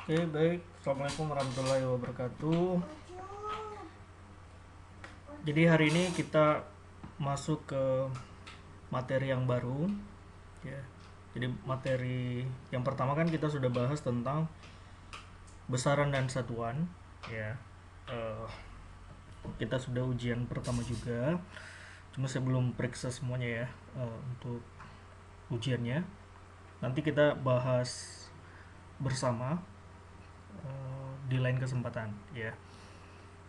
Oke, baik. Assalamualaikum warahmatullahi wabarakatuh. Jadi hari ini kita masuk ke materi yang baru, ya. Jadi materi yang pertama kan kita sudah bahas tentang besaran dan satuan, ya. Eh, kita sudah ujian pertama juga. Cuma saya belum periksa semuanya ya untuk ujiannya. Nanti kita bahas bersama di lain kesempatan, ya.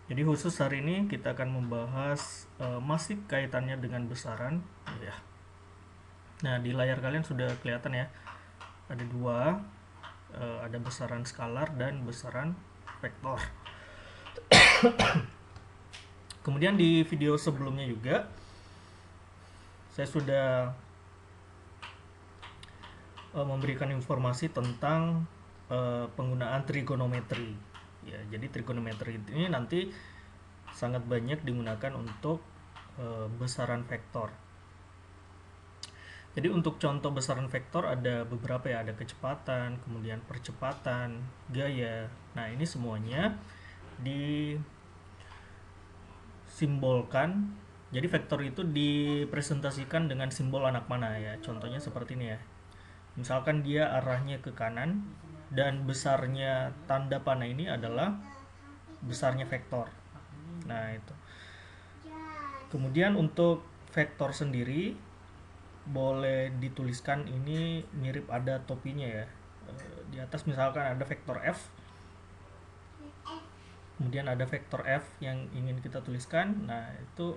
Jadi khusus hari ini kita akan membahas masih kaitannya dengan besaran, ya. Nah, di layar kalian sudah kelihatan ya, ada dua, ada besaran skalar dan besaran vektor. Kemudian di video sebelumnya juga saya sudah memberikan informasi tentang penggunaan trigonometri. Ya, jadi trigonometri ini nanti sangat banyak digunakan untuk besaran vektor. Jadi untuk contoh besaran vektor ada beberapa ya, ada kecepatan, kemudian percepatan, gaya. Nah, ini semuanya disimbolkan. Jadi vektor itu dipresentasikan dengan simbol anak panah ya. Contohnya seperti ini ya. Misalkan dia arahnya ke kanan dan besarnya tanda panah ini adalah besarnya vektor. Nah, itu. Kemudian untuk vektor sendiri boleh dituliskan ini mirip ada topinya ya. Di atas misalkan ada vektor F, kemudian ada vektor F yang ingin kita tuliskan. Nah, itu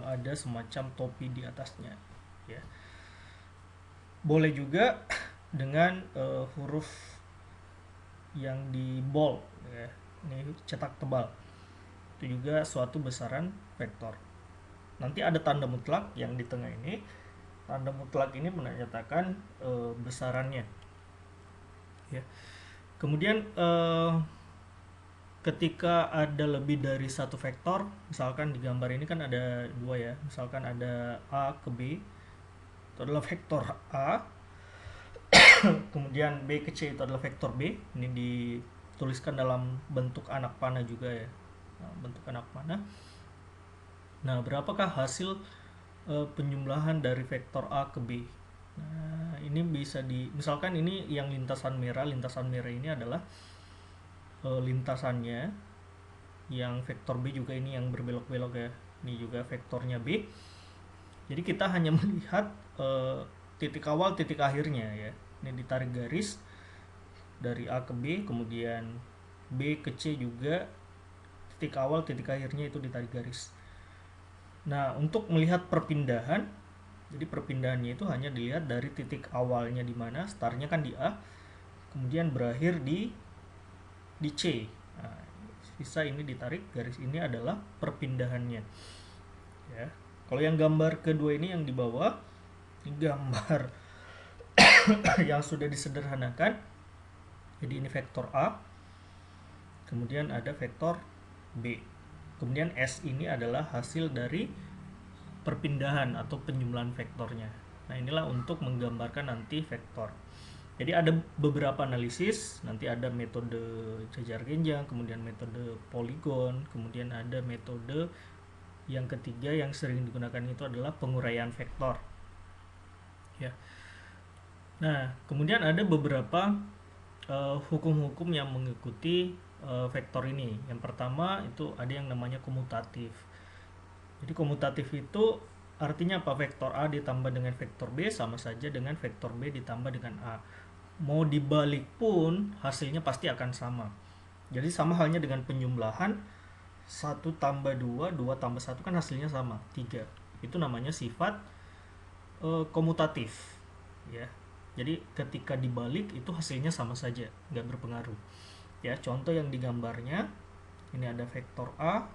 ada semacam topi di atasnya ya. Boleh juga dengan huruf yang di bold ya. Ini cetak tebal. Itu juga suatu besaran vektor. Nanti ada tanda mutlak yang di tengah ini. Tanda mutlak ini menyatakan besarannya. Ya. Kemudian ketika ada lebih dari satu vektor, misalkan di gambar ini kan ada dua ya. Misalkan ada A ke B, itu adalah vektor A. Kemudian B ke C itu adalah vektor B. Ini dituliskan dalam bentuk anak panah juga ya. Nah, bentuk anak panah. Nah, berapakah hasil penjumlahan dari vektor A ke B? Nah, ini bisa misalkan ini yang lintasan merah ini adalah lintasannya, yang vektor B juga ini yang berbelok-belok ya. Ini juga vektornya B. Jadi kita hanya melihat titik awal, titik akhirnya ya. Ini ditarik garis dari A ke B, kemudian B ke C juga titik awal, titik akhirnya itu ditarik garis. Nah, untuk melihat perpindahan, jadi perpindahannya itu hanya dilihat dari titik awalnya di mana, startnya kan di A, kemudian berakhir di C. Nah, bisa ini ditarik garis, ini adalah perpindahannya. Ya. Kalau yang gambar kedua ini yang di bawah, ini gambar yang sudah disederhanakan. Jadi ini vektor A, kemudian ada vektor B. Kemudian S ini adalah hasil dari perpindahan atau penjumlahan vektornya. Nah, inilah untuk menggambarkan nanti vektor. Jadi ada beberapa analisis, nanti ada metode jajar genjang, kemudian metode poligon, kemudian ada metode yang ketiga yang sering digunakan itu adalah penguraian vektor. Ya. Nah, kemudian ada beberapa hukum-hukum yang mengikuti vektor ini. Yang pertama itu ada yang namanya komutatif. Jadi komutatif itu artinya apa? Vektor A ditambah dengan vektor B sama saja dengan vektor B ditambah dengan A. Mau dibalik pun hasilnya pasti akan sama. Jadi sama halnya dengan penjumlahan 1 tambah 2, 2 tambah 1 kan hasilnya sama, 3. Itu namanya sifat komutatif. Ya. Jadi ketika dibalik itu hasilnya sama saja, nggak berpengaruh. Ya, contoh yang digambarnya ini ada vektor A,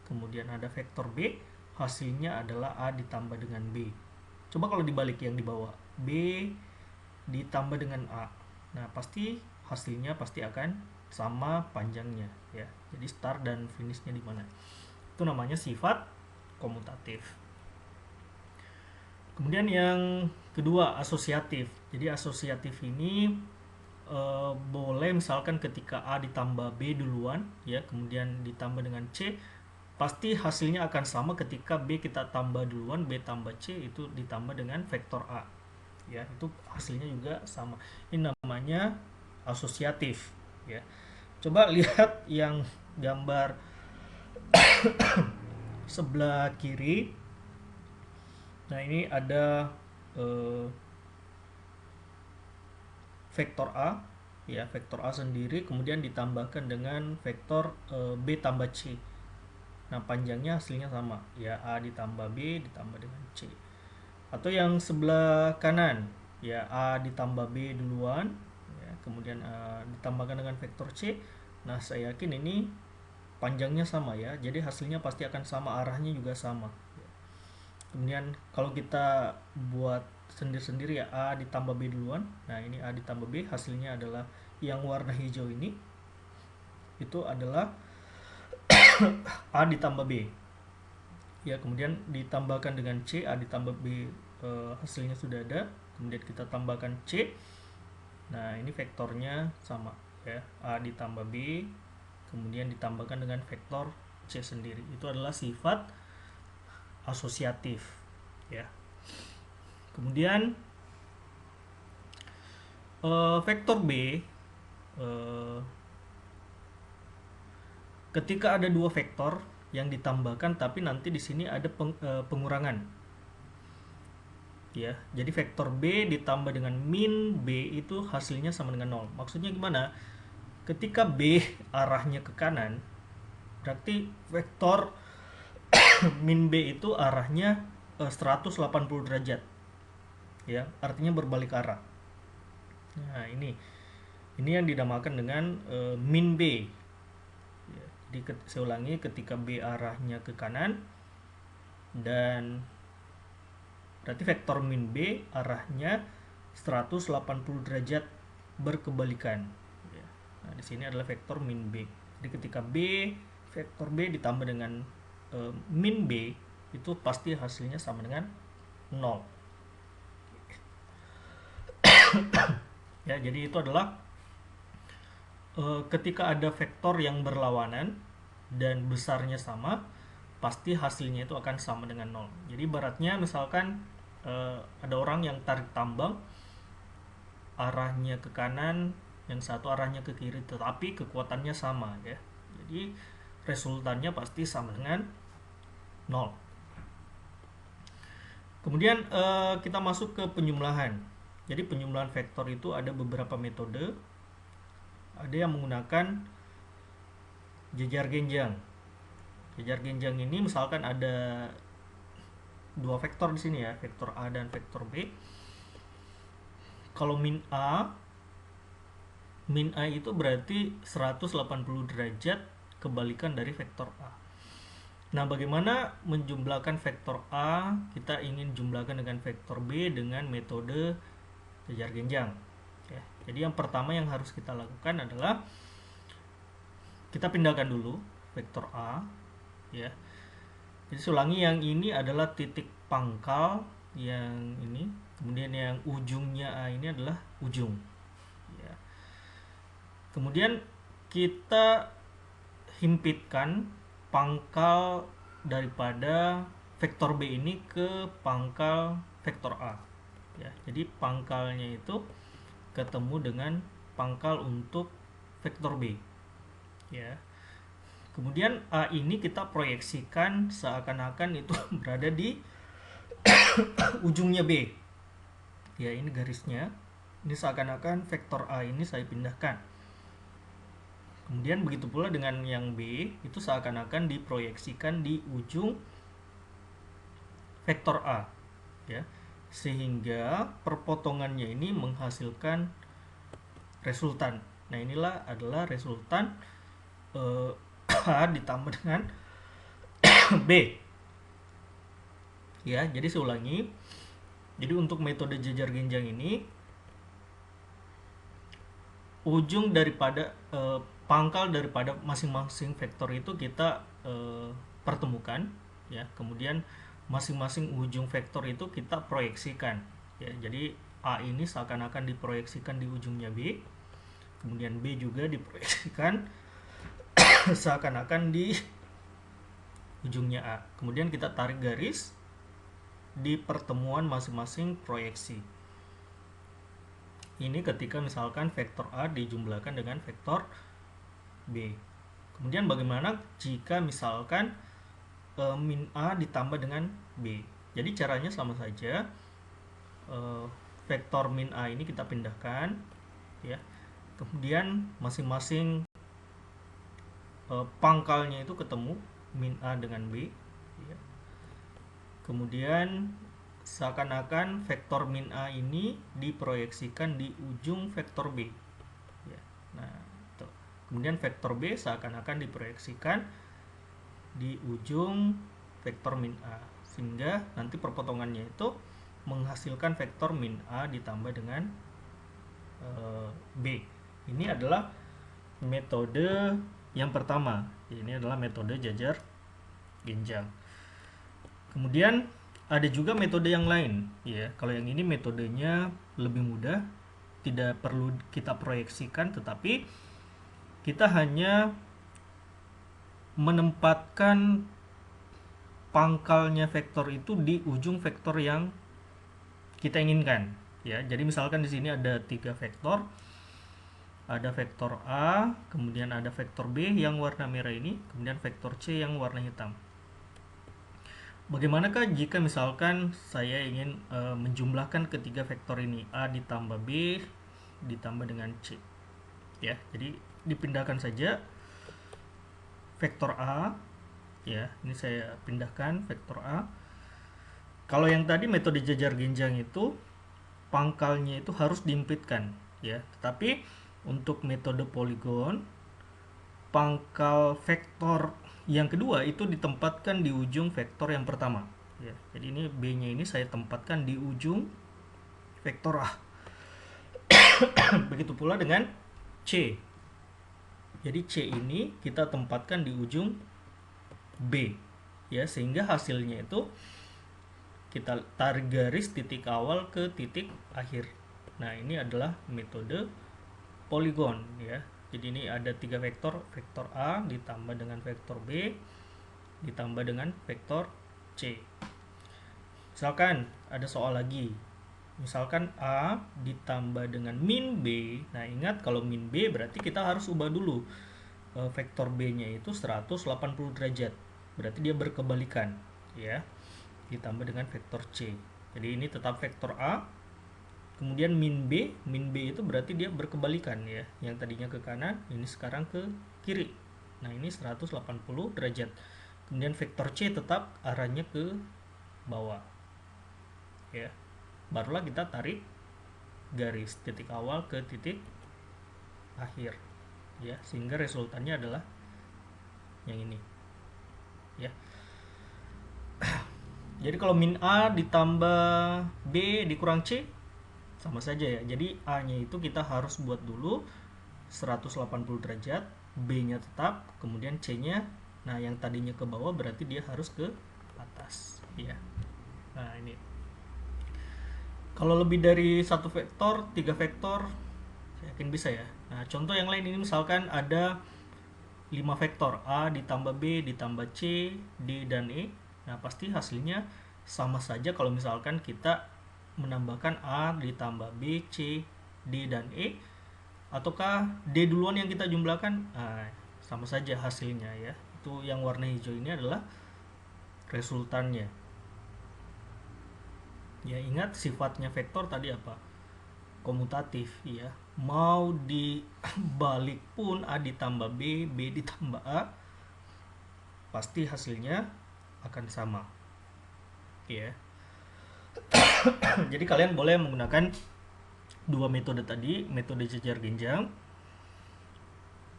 kemudian ada vektor B, hasilnya adalah A ditambah dengan B. Coba kalau dibalik yang di bawah, B ditambah dengan A. Nah, pasti hasilnya pasti akan sama panjangnya ya. Jadi start dan finishnya di mana. Itu namanya sifat komutatif. Kemudian yang kedua asosiatif. Jadi asosiatif ini boleh misalkan ketika A ditambah B duluan ya, kemudian ditambah dengan C, pasti hasilnya akan sama ketika B kita tambah duluan, B tambah C itu ditambah dengan vektor A ya, itu hasilnya juga sama. Ini namanya asosiatif ya. Coba lihat yang gambar sebelah kiri. Nah, ini ada vektor A ya, vektor A sendiri kemudian ditambahkan dengan vektor B tambah C. Nah, panjangnya hasilnya sama ya, A ditambah B ditambah dengan C. Atau yang sebelah kanan ya, A ditambah B duluan ya, kemudian ditambahkan dengan vektor C. Nah, saya yakin ini panjangnya sama ya, jadi hasilnya pasti akan sama, arahnya juga sama. Kemudian kalau kita buat sendiri-sendiri ya, A ditambah B duluan. Nah, ini A ditambah B, hasilnya adalah yang warna hijau ini, itu adalah A ditambah B ya, kemudian ditambahkan dengan C, A ditambah B, hasilnya sudah ada, kemudian kita tambahkan C. Nah, ini vektornya sama ya, A ditambah B kemudian ditambahkan dengan vektor C sendiri, itu adalah sifat asosiatif ya. Kemudian vektor B, ketika ada dua vektor yang ditambahkan tapi nanti di sini ada pengurangan ya, jadi vektor B ditambah dengan min B itu hasilnya sama dengan 0. Maksudnya gimana? Ketika B arahnya ke kanan, berarti vektor min B itu arahnya 180 derajat ya, artinya berbalik arah. Nah, ini yang dinamakan dengan min B ya. Jadi saya ulangi, ketika B arahnya ke kanan dan berarti vektor min B arahnya 180 derajat berkebalikan ya. Nah, di sini adalah vektor min B. Jadi ketika vektor B ditambah dengan min B itu pasti hasilnya sama dengan 0 ya. Jadi itu adalah ketika ada vektor yang berlawanan dan besarnya sama, pasti hasilnya itu akan sama dengan 0. Jadi ibaratnya misalkan ada orang yang tarik tambang, arahnya ke kanan, yang satu arahnya ke kiri, tetapi kekuatannya sama ya. Jadi resultannya pasti sama dengan 0. Kemudian kita masuk ke penyumlahan. Jadi penyumlahan vektor itu ada beberapa metode. Ada yang menggunakan jejar genjang. Jejar genjang ini misalkan ada dua vektor di sini ya, vektor A dan vektor B. Kalau min A itu berarti 180 derajat kebalikan dari vektor A. Nah, bagaimana menjumlahkan vektor A? Kita ingin jumlahkan dengan vektor B dengan metode jejar genjang ya. Jadi yang pertama yang harus kita lakukan adalah kita pindahkan dulu vektor A ya. Jadi ulangi, yang ini adalah titik pangkal yang ini, kemudian yang ujungnya A ini adalah ujung ya. Kemudian kita himpitkan pangkal daripada vektor B ini ke pangkal vektor A ya. Jadi pangkalnya itu ketemu dengan pangkal untuk vektor B ya. Kemudian A ini kita proyeksikan seakan-akan itu berada di ujungnya B ya, ini garisnya, ini seakan-akan vektor A ini saya pindahkan. Kemudian begitu pula dengan yang B, itu seakan-akan diproyeksikan di ujung vektor A ya, sehingga perpotongannya ini menghasilkan resultan. Nah, inilah adalah resultan A ditambah dengan B ya. Jadi saya ulangi, jadi untuk metode jejar genjang ini ujung daripada pangkal daripada masing-masing vektor itu kita pertemukan ya, kemudian masing-masing ujung vektor itu kita proyeksikan ya. Jadi A ini seakan-akan diproyeksikan di ujungnya B, kemudian B juga diproyeksikan seakan-akan di ujungnya A. Kemudian kita tarik garis di pertemuan masing-masing proyeksi. Ini ketika misalkan vektor A dijumlahkan dengan vektor B. Kemudian bagaimana jika misalkan min A ditambah dengan B? Jadi caranya sama saja. Vektor min A ini kita pindahkan, ya. Kemudian masing-masing pangkalnya itu ketemu, min A dengan B, ya. Kemudian seakan-akan vektor min A ini diproyeksikan di ujung vektor B, ya. Nah, tuh. Kemudian vektor B seakan-akan diproyeksikan di ujung vektor min A, sehingga nanti perpotongannya itu menghasilkan vektor min A ditambah dengan B. Ini adalah metode yang pertama. Ini adalah metode jajar genjang. Kemudian ada juga metode yang lain, ya. Kalau yang ini metodenya lebih mudah, tidak perlu kita proyeksikan, tetapi kita hanya menempatkan pangkalnya vektor itu di ujung vektor yang kita inginkan, ya. Jadi misalkan di sini ada 3 vektor, ada vektor A, kemudian ada vektor B yang warna merah ini, kemudian vektor C yang warna hitam. Bagaimanakah jika misalkan saya ingin menjumlahkan ketiga vektor ini, A ditambah B ditambah dengan C, ya. Jadi dipindahkan saja vektor A, ya. Ini saya pindahkan vektor A. Kalau yang tadi metode jajar genjang itu pangkalnya itu harus diimpitkan, ya. Tetapi untuk metode poligon, pangkal vektor yang kedua itu ditempatkan di ujung vektor yang pertama, ya. Jadi ini B-nya ini saya tempatkan di ujung vektor A. Begitu pula dengan C. Jadi C ini kita tempatkan di ujung B, ya, sehingga hasilnya itu kita tarik garis titik awal ke titik akhir. Nah, ini adalah metode poligon, ya. Jadi ini ada 3 vektor, vektor A ditambah dengan vektor B ditambah dengan vektor C. Misalkan ada soal lagi, misalkan A ditambah dengan min B. Nah, ingat kalau min B berarti kita harus ubah dulu vektor B-nya itu 180 derajat, berarti dia berkebalikan, ya, ditambah dengan vektor C. Jadi ini tetap vektor A, kemudian min B itu berarti dia berkebalikan, ya. Yang tadinya ke kanan, ini sekarang ke kiri. Nah, ini 180 derajat. Kemudian vektor C tetap arahnya ke bawah, ya. Barulah kita tarik garis titik awal ke titik akhir, ya, sehingga resultannya adalah yang ini, ya. Jadi kalau min A ditambah B dikurang C sama saja, ya. Jadi A-nya itu kita harus buat dulu 180 derajat, B-nya tetap, kemudian C-nya, nah yang tadinya ke bawah berarti dia harus ke atas, ya. Nah, ini. Kalau lebih dari 1 vektor, 3 vektor, saya yakin bisa, ya. Nah, contoh yang lain ini misalkan ada 5 vektor, A ditambah B ditambah C, D dan E. Nah, pasti hasilnya sama saja kalau misalkan kita menambahkan A ditambah B, C, D, dan E, ataukah D duluan yang kita jumlahkan. Nah, sama saja hasilnya, ya. Itu yang warna hijau ini adalah resultannya. Ya, ingat sifatnya vektor tadi apa? Komutatif, ya. Mau dibalik pun A ditambah B, B ditambah A, pasti hasilnya akan sama, ya. Jadi kalian boleh menggunakan 2 metode tadi, metode jajar genjang,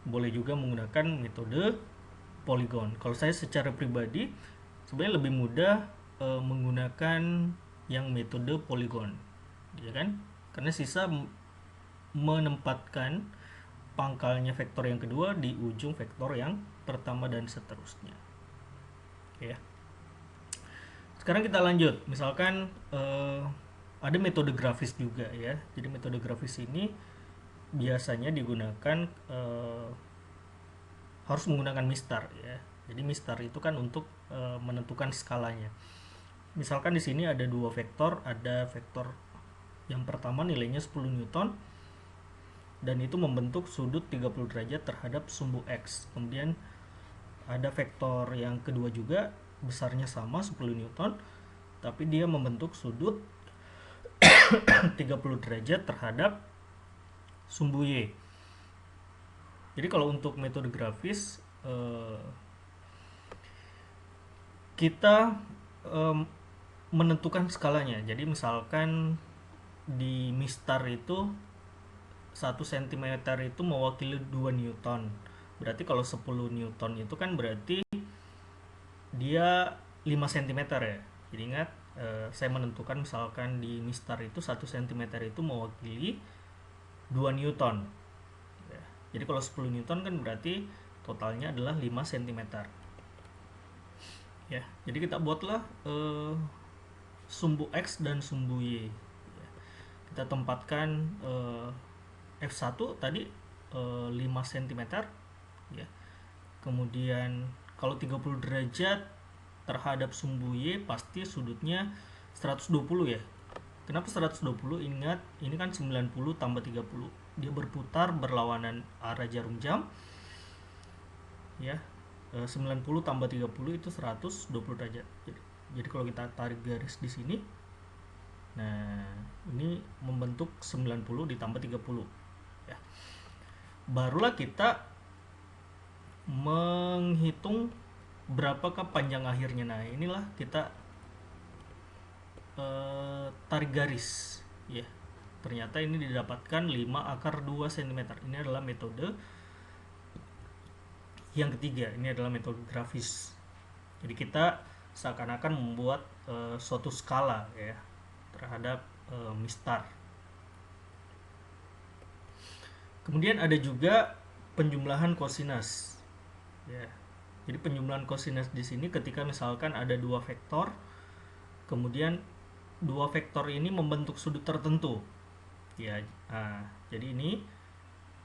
boleh juga menggunakan metode poligon. Kalau saya secara pribadi sebenarnya lebih mudah menggunakan yang metode poligon, ya kan? Karena sisa menempatkan pangkalnya vektor yang kedua di ujung vektor yang pertama dan seterusnya, ya. Sekarang kita lanjut, misalkan ada metode grafis juga, ya. Jadi metode grafis ini biasanya digunakan harus menggunakan mistar ya. Jadi mistar itu kan untuk menentukan skalanya. Misalkan di sini ada dua vektor, ada vektor yang pertama nilainya 10 Newton dan itu membentuk sudut 30 derajat terhadap sumbu X. Kemudian ada vektor yang kedua juga besarnya sama 10 Newton tapi dia membentuk sudut 30 derajat terhadap sumbu Y. Jadi kalau untuk metode grafis kita menentukan skalanya. Jadi misalkan di mistar itu 1 cm itu mewakili 2 Newton. Berarti kalau 10 Newton itu kan berarti dia 5 cm ya. Jadi ingat saya menentukan misalkan di mistar itu 1 cm itu mewakili 2 Newton. Ya. Jadi kalau 10 Newton kan berarti totalnya adalah 5 cm. Ya, jadi kita buatlah sumbu X dan sumbu Y. Ya. Kita tempatkan F1 tadi 5 cm ya. Kemudian kalau 30 derajat terhadap sumbu Y pasti sudutnya 120 ya. Kenapa 120? Ingat ini kan 90 tambah 30. Dia berputar berlawanan arah jarum jam. Ya. 90 tambah 30 itu 120 derajat. Jadi kalau kita tarik garis di sini, nah ini membentuk 90 ditambah 30 ya. Barulah kita menghitung berapakah panjang akhirnya. Nah inilah kita tarik garis ya. Ternyata ini didapatkan 5 akar 2 cm. Ini adalah metode yang ketiga, ini adalah metode grafis. Jadi kita seakan-akan membuat suatu skala ya terhadap mistar. Kemudian ada juga penjumlahan kosinus. Ya. Jadi penjumlahan kosinus di sini ketika misalkan ada dua vektor, kemudian dua vektor ini membentuk sudut tertentu. Ya, jadi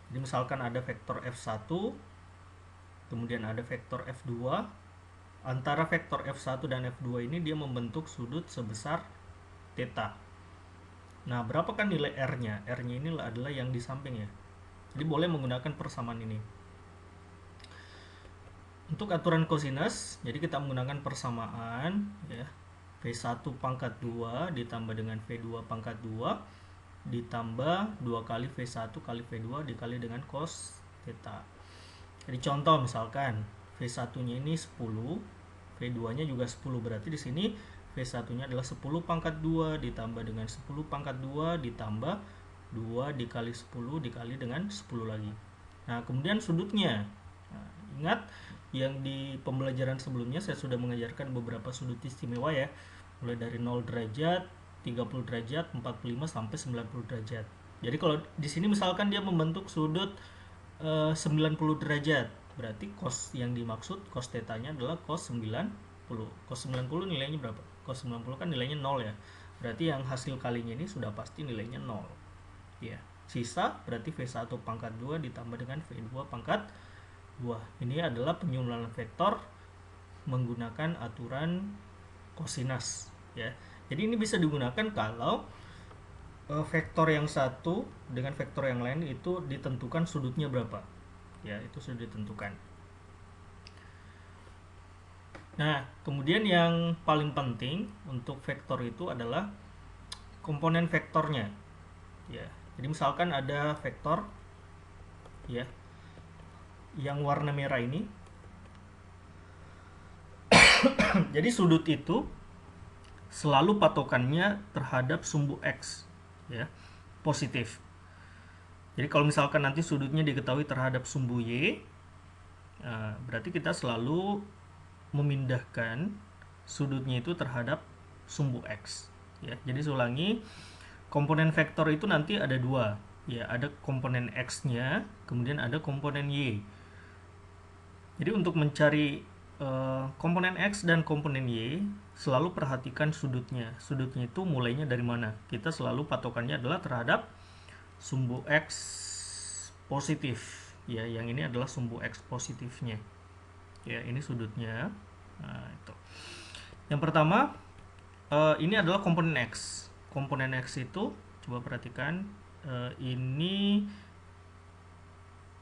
misalkan ada vektor F1 kemudian ada vektor F2. Antara vektor F1 dan F2 ini dia membentuk sudut sebesar theta. Nah, berapakah nilai R-nya? R-nya ini adalah yang di samping ya. Jadi boleh menggunakan persamaan ini. Untuk aturan kosinus, jadi kita menggunakan persamaan ya. V1 pangkat 2 ditambah dengan V2 pangkat 2 ditambah 2 kali V1 kali V2 dikali dengan cos theta. Jadi contoh misalkan V1-nya ini 10, V2-nya juga 10. Berarti di sini V1-nya adalah 10 pangkat 2 ditambah dengan 10 pangkat 2 ditambah 2 dikali 10 dikali dengan 10 lagi. Nah, kemudian sudutnya. Nah, ingat yang di pembelajaran sebelumnya saya sudah mengajarkan beberapa sudut istimewa ya. Mulai dari 0 derajat, 30 derajat, 45 sampai 90 derajat. Jadi kalau di sini misalkan dia membentuk sudut 90 derajat, berarti cos yang dimaksud cos tetanya adalah cos 90. Cos 90 nilainya berapa? Cos 90 kan nilainya 0 ya. Berarti yang hasil kalinya ini sudah pasti nilainya 0. Ya. Sisa berarti V1 pangkat 2 ditambah dengan V2 pangkat 2. Ini adalah penjumlahan vektor menggunakan aturan kosinus ya. Jadi ini bisa digunakan kalau vektor yang satu dengan vektor yang lain itu ditentukan sudutnya berapa ya, itu sudah ditentukan. Nah, kemudian yang paling penting untuk vektor itu adalah komponen vektornya ya. Jadi misalkan ada vektor ya yang warna merah ini jadi sudut itu selalu patokannya terhadap sumbu X ya, positif. Jadi kalau misalkan nanti sudutnya diketahui terhadap sumbu Y, berarti kita selalu memindahkan sudutnya itu terhadap sumbu X ya. Jadi saya ulangi, komponen vektor itu nanti ada dua ya, ada komponen X-nya, kemudian ada komponen Y. Jadi untuk mencari komponen X dan komponen Y, selalu perhatikan sudutnya. Sudutnya itu mulainya dari mana? Kita selalu patokannya adalah terhadap sumbu X positif ya, yang ini adalah sumbu X positifnya ya, ini sudutnya. Nah itu yang pertama. Ini adalah komponen X. Komponen X itu coba perhatikan, ini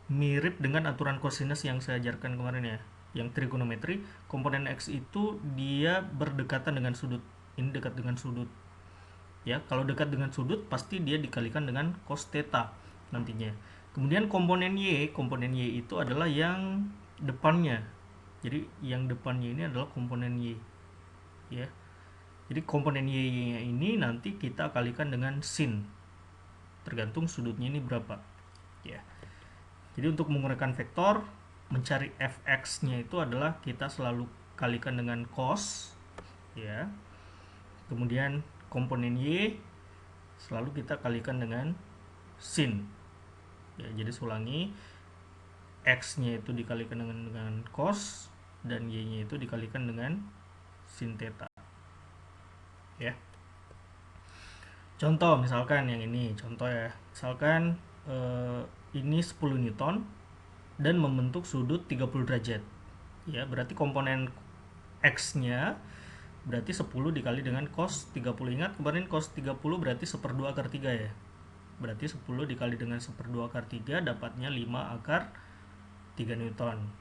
mirip dengan aturan kosinus yang saya ajarkan kemarin ya, yang trigonometri. Komponen X itu dia berdekatan dengan sudut. Ini dekat dengan sudut ya, kalau dekat dengan sudut pasti dia dikalikan dengan cos theta nantinya. Kemudian komponen Y itu adalah yang depannya. Jadi yang depannya ini adalah komponen Y ya. Jadi komponen Y nya ini nanti kita kalikan dengan sin, tergantung sudutnya ini berapa ya. Jadi untuk menguraikan vektor, mencari fx nya itu adalah kita selalu kalikan dengan cos ya. Kemudian komponen Y selalu kita kalikan dengan sin ya. Jadi ulangi, x nya itu dikalikan dengan cos, dan Y nya itu dikalikan dengan sin theta ya. Contoh misalkan yang ini contoh ya, misalkan ini 10 Newton dan membentuk sudut 30 derajat ya, berarti komponen X nya berarti 10 dikali dengan cos 30. Ingat kemarin cos 30 berarti 1/2 akar 3 ya, berarti 10 dikali dengan 1/2 akar 3 dapatnya 5 akar 3 Newton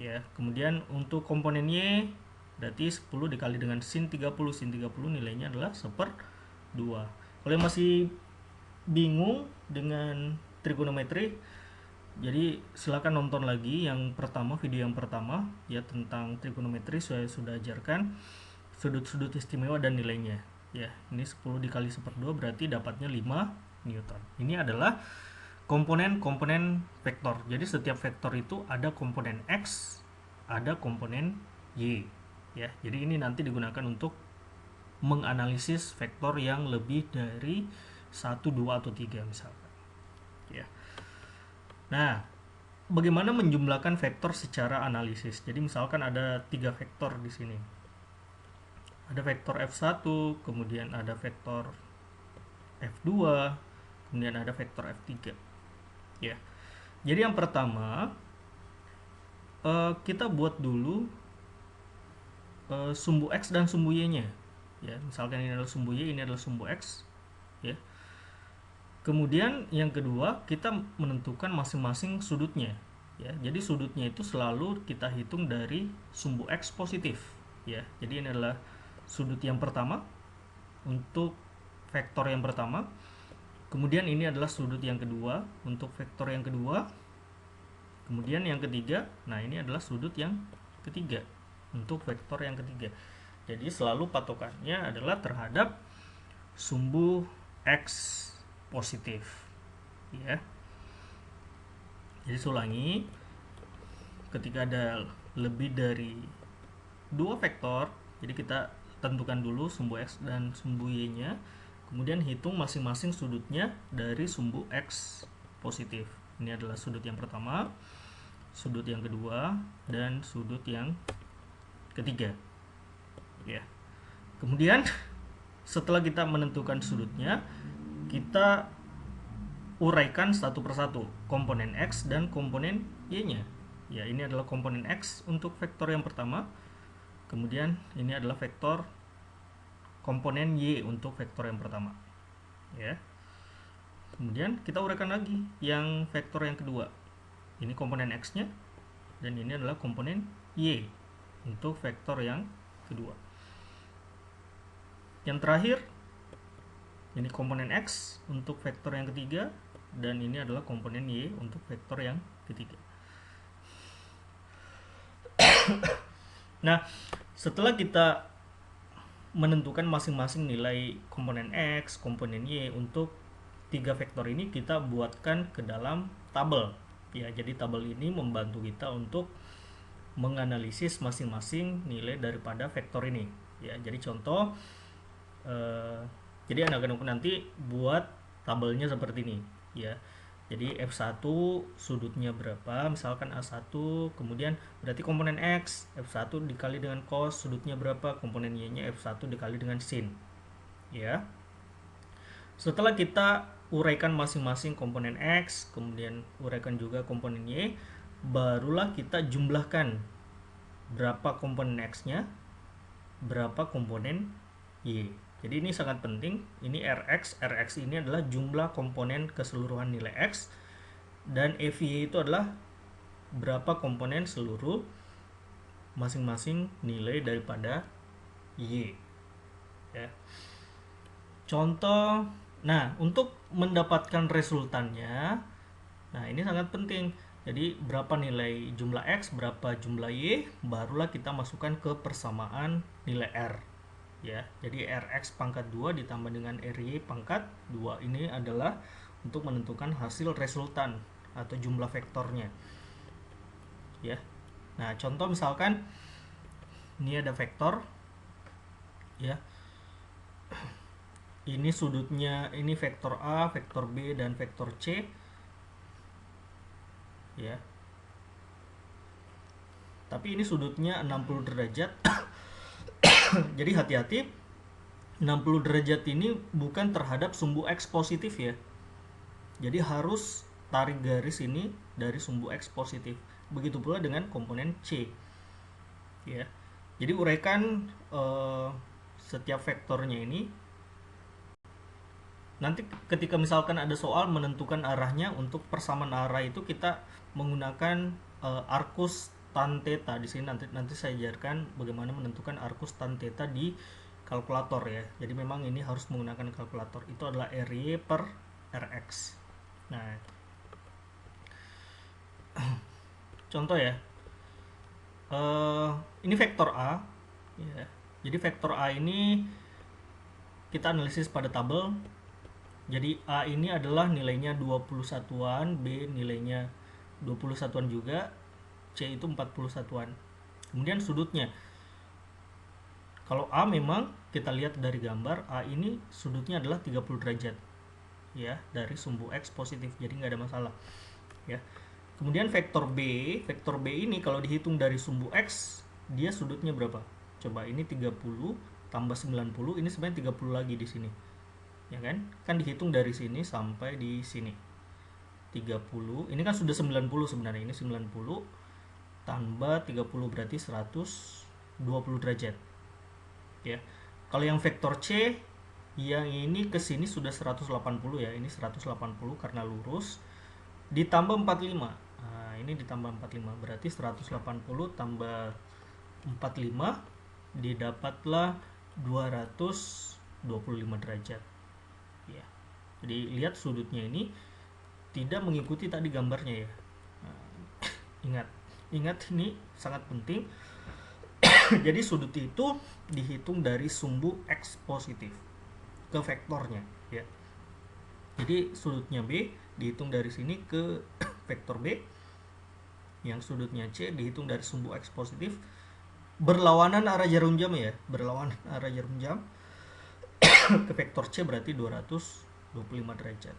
ya. Kemudian untuk komponen Y berarti 10 dikali dengan sin 30. Sin 30 nilainya adalah 1/2. Kalau masih bingung dengan trigonometri, jadi silakan nonton lagi yang pertama, video yang pertama ya, tentang trigonometri. Saya sudah ajarkan sudut-sudut istimewa dan nilainya ya. Ini 10 dikali 1/2 berarti dapatnya 5 Newton. Ini adalah komponen-komponen vektor. Jadi setiap vektor itu ada komponen X, ada komponen Y ya. Jadi ini nanti digunakan untuk menganalisis vektor yang lebih dari 1, 2 atau 3 misalkan ya. Nah, bagaimana menjumlahkan vektor secara analisis? Jadi misalkan ada 3 vektor di sini. Ada vektor F1, kemudian ada vektor F2, kemudian ada vektor F3 ya. Jadi yang pertama, kita buat dulu sumbu X dan sumbu Y nya ya. Misalkan ini adalah sumbu Y, ini adalah sumbu X ya. Kemudian yang kedua, kita menentukan masing-masing sudutnya ya. Jadi sudutnya itu selalu kita hitung dari sumbu X positif ya. Jadi ini adalah sudut yang pertama untuk vektor yang pertama. Kemudian ini adalah sudut yang kedua untuk vektor yang kedua. Kemudian yang ketiga, nah ini adalah sudut yang ketiga untuk vektor yang ketiga. Jadi selalu patokannya adalah terhadap sumbu X positif ya. Jadi ulangi, ketika ada lebih dari 2 vektor, jadi kita tentukan dulu sumbu X dan sumbu Y nya, kemudian hitung masing-masing sudutnya dari sumbu X positif. Ini adalah sudut yang pertama, sudut yang kedua, dan sudut yang ketiga ya. Kemudian setelah kita menentukan sudutnya, kita uraikan satu persatu komponen X dan komponen Y nya ya. Ini adalah komponen X untuk vektor yang pertama, kemudian ini adalah vektor komponen Y untuk vektor yang pertama ya. Kemudian kita uraikan lagi yang vektor yang kedua, ini komponen X nya, dan ini adalah komponen Y untuk vektor yang kedua. Yang terakhir, ini komponen X untuk vektor yang ketiga, dan ini adalah komponen Y untuk vektor yang ketiga. Nah, setelah kita menentukan masing-masing nilai komponen X, komponen Y untuk 3 vektor ini, kita buatkan ke dalam tabel ya. Jadi tabel ini membantu kita untuk menganalisis masing-masing nilai daripada vektor ini ya. Jadi contoh, jadi anak-anak nanti buat tabelnya seperti ini ya. Jadi F1 sudutnya berapa, misalkan A1, kemudian berarti komponen X, F1 dikali dengan cos, sudutnya berapa, komponen Y nya F1 dikali dengan sin ya. Setelah kita uraikan masing-masing komponen X, kemudian uraikan juga komponen Y, barulah kita jumlahkan berapa komponen X-nya, berapa komponen Y. Jadi ini sangat penting. Ini Rx ini adalah jumlah komponen keseluruhan nilai X, dan EVY itu adalah berapa komponen seluruh masing-masing nilai daripada Y. Ya. Contoh, nah untuk mendapatkan resultannya, nah ini sangat penting. Jadi berapa nilai jumlah X, berapa jumlah Y, barulah kita masukkan ke persamaan nilai R. Ya, jadi Rx pangkat 2 ditambah dengan Ry pangkat 2 ini adalah untuk menentukan hasil resultan atau jumlah vektornya. Ya. Nah, contoh misalkan ini ada vektor, ya. Ini sudutnya, ini vektor A, vektor B, dan vektor C. Ya. Tapi ini sudutnya 60 derajat. Jadi hati-hati, 60 derajat ini bukan terhadap sumbu X positif ya. Jadi harus tarik garis ini dari sumbu X positif. Begitu pula dengan komponen C. Ya. Jadi uraikan setiap vektornya ini. Nanti ketika misalkan ada soal menentukan arahnya, untuk persamaan arah itu kita menggunakan arcus tan theta. Di sini nanti saya ajarkan bagaimana menentukan arcus tan theta di kalkulator ya. Jadi memang ini harus menggunakan kalkulator. Itu adalah Ry per Rx. Nah, contoh ya. Ini vektor A ya. Jadi vektor A ini kita analisis pada tabel. Jadi A ini adalah nilainya 20 satuan, B nilainya 20 satuan juga, C itu 40 satuan. Kemudian sudutnya. Kalau A memang kita lihat dari gambar, A ini sudutnya adalah 30 derajat. Ya, dari sumbu X positif. Jadi nggak ada masalah. Ya. Kemudian vektor B ini kalau dihitung dari sumbu X, dia sudutnya berapa? Coba ini 30 tambah 90, ini sebenarnya 30 lagi di sini. Ya kan? Kan dihitung dari sini sampai di sini. 30, ini kan sudah 90 sebenarnya. Ini 90 tambah 30 berarti 120 derajat. Ya. Kalau yang vektor C, yang ini ke sini sudah 180 ya. Ini 180 karena lurus. Ditambah 45. Nah, ini ditambah 45 berarti 180 tambah 45 didapatlah 225 derajat. Ya. Jadi lihat sudutnya ini tidak mengikuti tadi gambarnya ya. Nah, ingat ini sangat penting. Jadi sudut itu dihitung dari sumbu X positif ke vektornya ya. Jadi sudutnya B dihitung dari sini ke vektor B. Yang sudutnya C dihitung dari sumbu X positif. Berlawanan arah jarum jam ya. Berlawanan arah jarum jam ke vektor C berarti 225 derajat.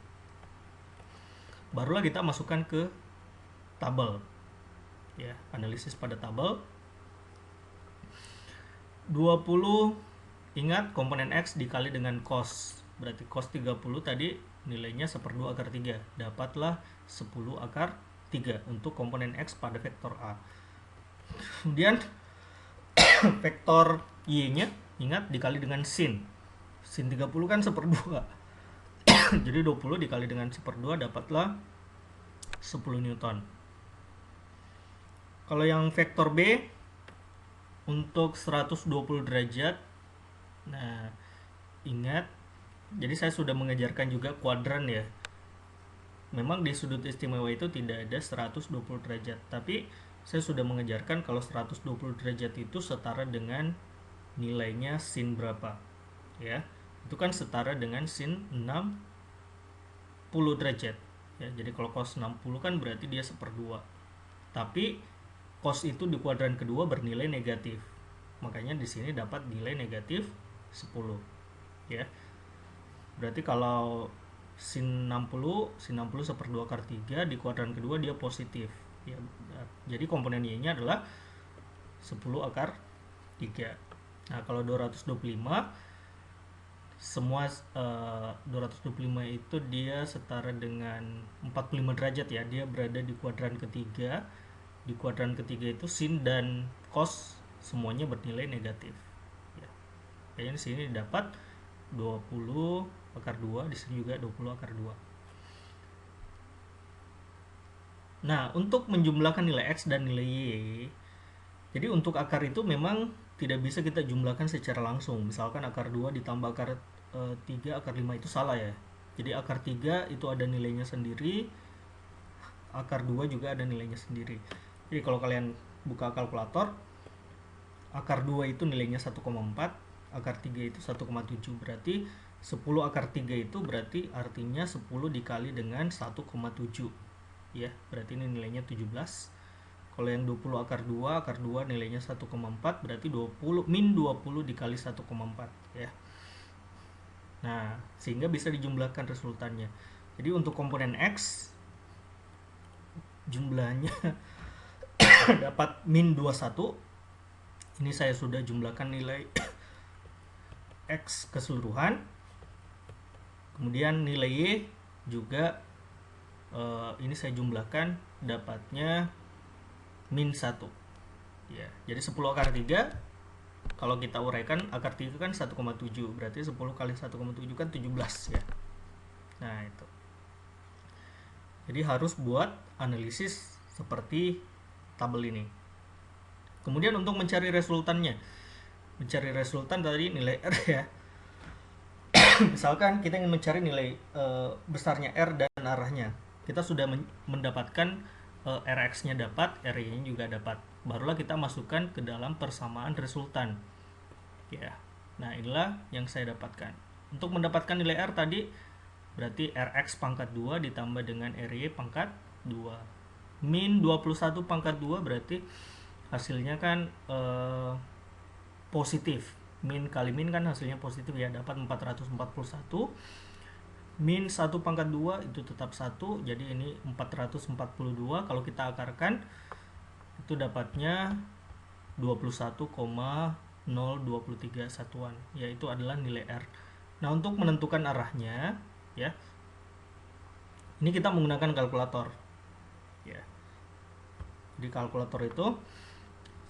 Barulah kita masukkan ke tabel. Ya, analisis pada tabel. 20, ingat komponen X dikali dengan cos. Berarti cos 30 tadi nilainya 1/2 akar 3. Dapatlah 10 akar 3 untuk komponen X pada vektor A. Kemudian vektor Y-nya ingat dikali dengan sin. Sin 30 kan 1/2. Jadi 20 dikali dengan 1/2 dapatlah 10 Newton. Kalau yang vektor B untuk 120 derajat, nah ingat, jadi saya sudah mengajarkan juga kuadran ya. Memang di sudut istimewa itu tidak ada 120 derajat, tapi saya sudah mengajarkan kalau 120 derajat itu setara dengan nilainya sin berapa ya. Itu kan setara dengan sin 60 derajat ya. Jadi kalau cos 60 kan berarti dia 1/2. Tapi cos itu di kuadran kedua bernilai negatif. Makanya di sini dapat nilai negatif 10 ya. Berarti kalau sin 60 1/2 akar 3 di kuadran kedua dia positif ya. Jadi komponen Y-nya adalah 10 akar 3. Nah, kalau 225 semua 225 itu dia setara dengan 45 derajat ya, dia berada di kuadran ketiga. Di kuadran ketiga itu sin dan cos semuanya bernilai negatif ya. Kayaknya di sini dapat 20 akar 2, di sini juga 20 akar 2. Nah, untuk menjumlahkan nilai x dan nilai y, jadi untuk akar itu memang tidak bisa kita jumlahkan secara langsung. Misalkan akar 2 ditambah akar 3, akar 5 itu salah ya. Jadi akar 3 itu ada nilainya sendiri, akar 2 juga ada nilainya sendiri. Jadi kalau kalian buka kalkulator, akar 2 itu nilainya 1,4, akar 3 itu 1,7. Berarti 10 akar 3 itu berarti artinya 10 dikali dengan 1,7. Ya, berarti ini nilainya 17. Kalau yang 20 akar 2 nilainya 1,4, berarti 20 min 20 dikali 1,4 ya. Nah, sehingga bisa dijumlahkan resultannya. Jadi untuk komponen X jumlahnya dapat min 21. Ini saya sudah jumlahkan nilai X keseluruhan. Kemudian nilai Y juga ini saya jumlahkan, dapatnya min 1 ya. Jadi 10 akar 3 kalau kita uraikan, akar 3 kan 1,7, berarti 10 kali 1,7 kan 17 ya. Nah itu, jadi harus buat analisis seperti tabel ini. Kemudian untuk mencari resultannya, mencari resultan tadi nilai R ya. Misalkan kita ingin mencari nilai besarnya R dan arahnya, kita sudah mendapatkan Rx-nya dapat, Ry-nya juga dapat. Barulah kita masukkan ke dalam persamaan resultan. Ya. Nah, inilah yang saya dapatkan. Untuk mendapatkan nilai R tadi berarti Rx pangkat 2 ditambah dengan Ry pangkat 2. Min 21 pangkat 2 berarti hasilnya kan positif. Min kali min kan hasilnya positif ya, dapat 441. Min 1 pangkat 2 itu tetap 1, jadi ini 442. Kalau kita akarkan itu dapatnya 21,023 satuan, yaitu adalah nilai R. Nah, untuk menentukan arahnya ya, ini kita menggunakan kalkulator ya. Di kalkulator itu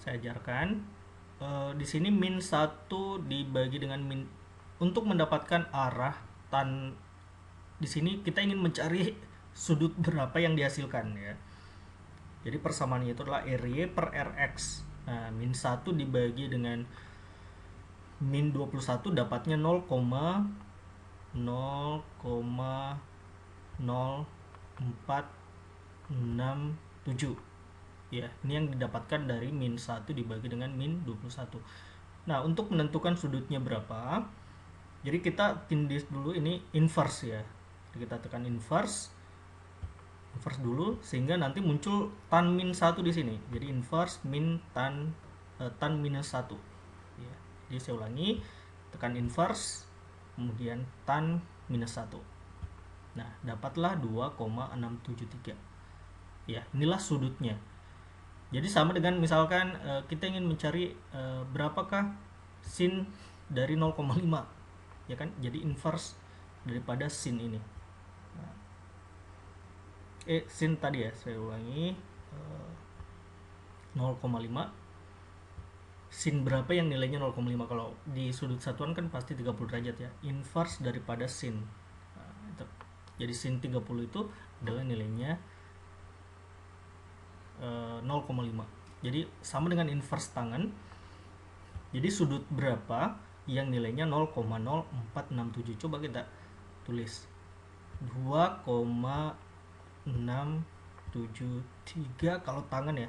saya ajarkan di sini min 1 dibagi dengan min, untuk mendapatkan arah tan. Di sini kita ingin mencari sudut berapa yang dihasilkan ya. Jadi persamaannya itu adalah Ry per Rx. Nah, min 1 dibagi dengan min 21 dapatnya 0,0467. Ya, ini yang didapatkan dari min 1 dibagi dengan min 21. Nah, untuk menentukan sudutnya berapa, jadi kita tindih dulu ini inverse ya. Kita tekan inverse dulu sehingga nanti muncul tan min 1 di sini. Jadi inverse min tan minus 1 ya. Jadi saya ulangi, tekan inverse kemudian tan minus 1. Nah, dapatlah 2,673 ya. Inilah sudutnya. Jadi sama dengan misalkan kita ingin mencari berapakah sin dari 0,5 ya kan. Jadi inverse daripada sin ini. Sin tadi ya, saya ulangi, 0,5. Sin berapa yang nilainya 0,5? Kalau di sudut satuan kan pasti 30 derajat ya. Inverse daripada sin. Nah, itu. Jadi sin 30 itu adalah nilainya 0,5. Jadi sama dengan inverse tangen. Jadi sudut berapa yang nilainya 0,0467? Coba kita tulis 2,673 kalau tangan ya.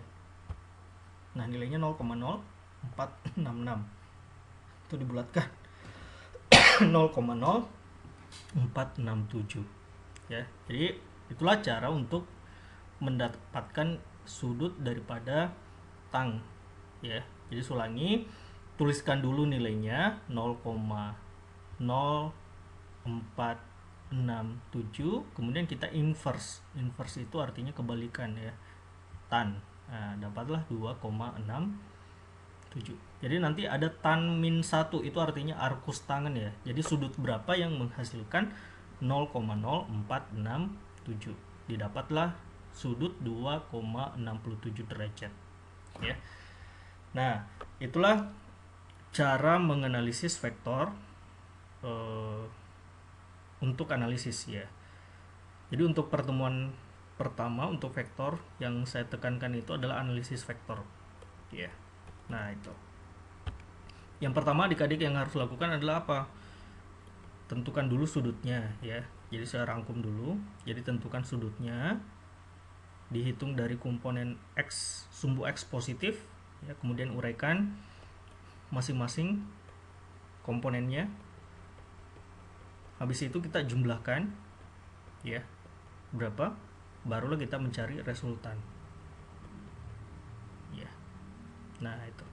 Nah, nilainya 0,0466. Itu dibulatkan 0,0467 ya. Jadi itulah cara untuk mendapatkan sudut daripada tang ya. Jadi ulangi, tuliskan dulu nilainya 0,0467, kemudian kita inverse. Inverse itu artinya kebalikan ya, tan. Nah, dapatlah 2,673 7. Jadi nanti ada tan min 1, itu artinya arcus tangen ya. Jadi sudut berapa yang menghasilkan 0,0467. Didapatlah sudut 2,67 derajat ya. Nah, itulah cara menganalisis vektor untuk analisis ya. Jadi untuk pertemuan pertama untuk vektor yang saya tekankan itu adalah analisis vektor ya. Nah, itu. Yang pertama adik-adik yang harus lakukan adalah apa? Tentukan dulu sudutnya ya. Jadi saya rangkum dulu. Jadi tentukan sudutnya. Dihitung dari komponen X, sumbu X positif ya, kemudian uraikan masing-masing komponennya. Habis itu kita jumlahkan ya. Berapa? Barulah kita mencari resultan. Ya. Nah, itu.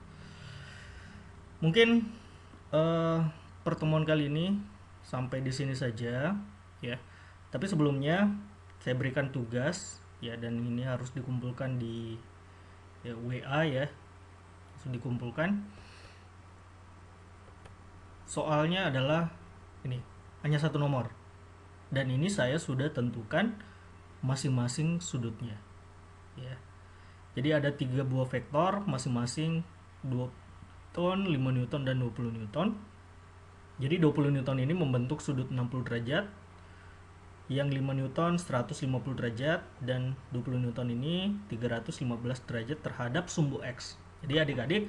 Mungkin pertemuan kali ini sampai di sini saja ya. Tapi sebelumnya saya berikan tugas ya, dan ini harus dikumpulkan di WA ya. Harus dikumpulkan. Soalnya adalah ini, hanya satu nomor. Dan ini saya sudah tentukan masing-masing sudutnya ya. Jadi ada 3 buah vektor masing-masing 2 Newton, 5 Newton dan 20 Newton. Jadi 20 Newton ini membentuk sudut 60 derajat, yang 5 Newton 150 derajat, dan 20 Newton ini 315 derajat terhadap sumbu X. Jadi adik-adik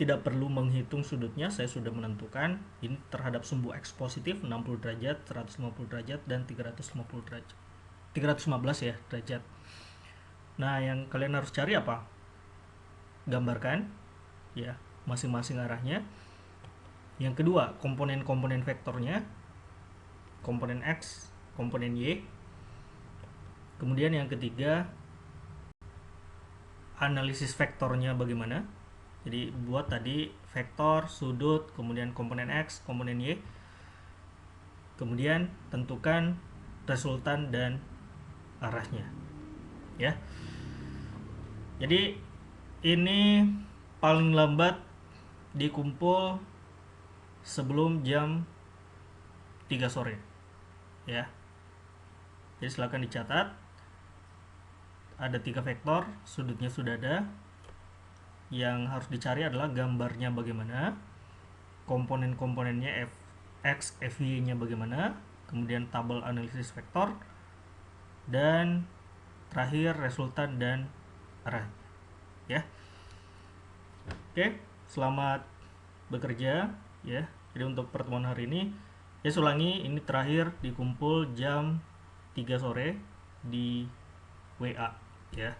tidak perlu menghitung sudutnya, saya sudah menentukan ini terhadap sumbu X positif 60 derajat, 150 derajat, dan 350 derajat. 315 ya derajat. Nah, yang kalian harus cari apa? Gambarkan ya masing-masing arahnya. Yang kedua, komponen-komponen vektornya, komponen X, komponen Y. Kemudian yang ketiga, analisis vektornya bagaimana. Jadi buat tadi vektor, sudut, kemudian komponen X, komponen Y. Kemudian tentukan resultan dan arahnya ya. Jadi ini paling lambat dikumpul sebelum jam 3 sore ya. Jadi silakan dicatat. Ada 3 vektor, sudutnya sudah ada. Yang harus dicari adalah gambarnya bagaimana, komponen-komponennya X, FY nya bagaimana, kemudian tabel analisis vektor, dan terakhir resultan dan arah ya. Oke, selamat bekerja ya. Jadi untuk pertemuan hari ini ya, ulangi, ini terakhir dikumpul jam 3 sore di WA ya.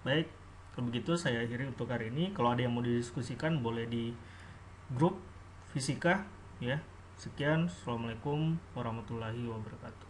Baik, kalau begitu saya akhiri untuk hari ini. Kalau ada yang mau didiskusikan boleh di grup fisika ya. Sekian, assalamualaikum warahmatullahi wabarakatuh.